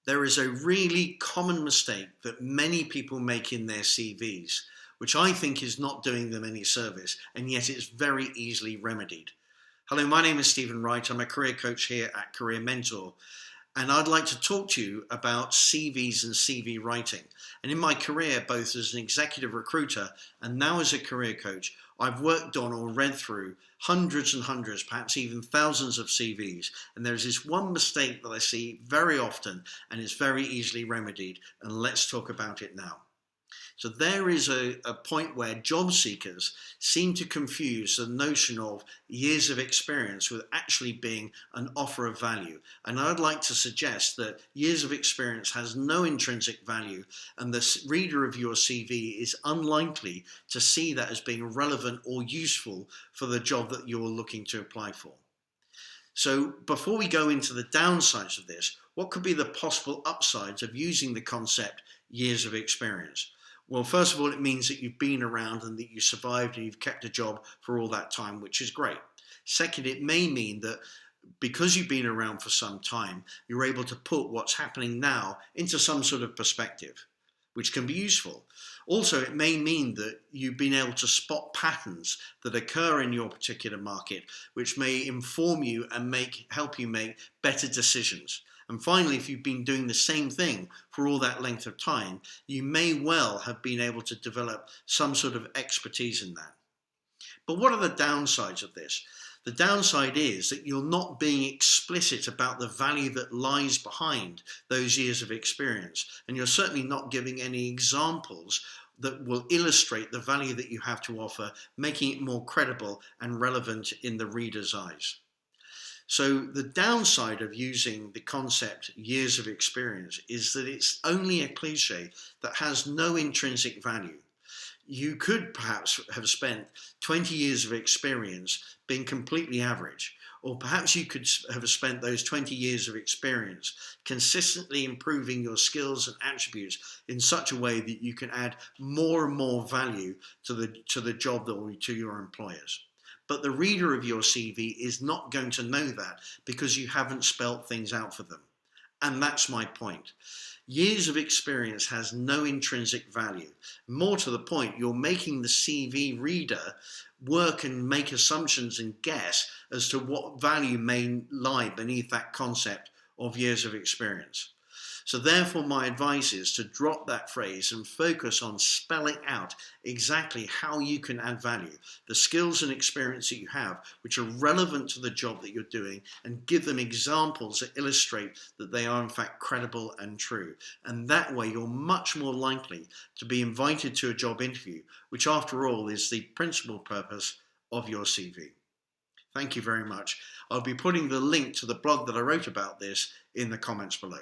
There is a really common mistake that many people make in their CVs, which I think is not doing them any service, and yet it's very easily remedied. Hello, my name is Stephen Wright. I'm a career coach here at Career Mentor, and I'd like to talk to you about CVs and CV writing. And in my career, both as an executive recruiter and now as a career coach, I've worked on or read through hundreds and hundreds, perhaps even thousands of CVs. And there's this one mistake that I see very often, and it's very easily remedied. And let's talk about it now. So there is a point where job seekers seem to confuse the notion of years of experience with actually being an offer of value. And I'd like to suggest that years of experience has no intrinsic value, and the reader of your CV is unlikely to see that as being relevant or useful for the job that you're looking to apply for. So before we go into the downsides of this, what could be the possible upsides of using the concept years of experience? Well, first of all, it means that you've been around and that you survived and you've kept a job for all that time, which is great. Second, it may mean that because you've been around for some time, you're able to put what's happening now into some sort of perspective, which can be useful. Also, it may mean that you've been able to spot patterns that occur in your particular market, which may inform you and help you make better decisions. And finally, if you've been doing the same thing for all that length of time, you may well have been able to develop some sort of expertise in that. But what are the downsides of this? The downside is that you're not being explicit about the value that lies behind those years of experience. And you're certainly not giving any examples that will illustrate the value that you have to offer, making it more credible and relevant in the reader's eyes. So the downside of using the concept years of experience is that it's only a cliche that has no intrinsic value. You could perhaps have spent 20 years of experience being completely average, or perhaps you could have spent those 20 years of experience consistently improving your skills and attributes in such a way that you can add more and more value to the job or to your employers. But the reader of your CV is not going to know that because you haven't spelt things out for them. And that's my point. Years of experience has no intrinsic value. More to the point, you're making the CV reader work and make assumptions and guess as to what value may lie beneath that concept of years of experience. So therefore, my advice is to drop that phrase and focus on spelling out exactly how you can add value, the skills and experience that you have, which are relevant to the job that you're doing, and give them examples that illustrate that they are in fact credible and true. And that way, you're much more likely to be invited to a job interview, which after all is the principal purpose of your CV. Thank you very much. I'll be putting the link to the blog that I wrote about this in the comments below.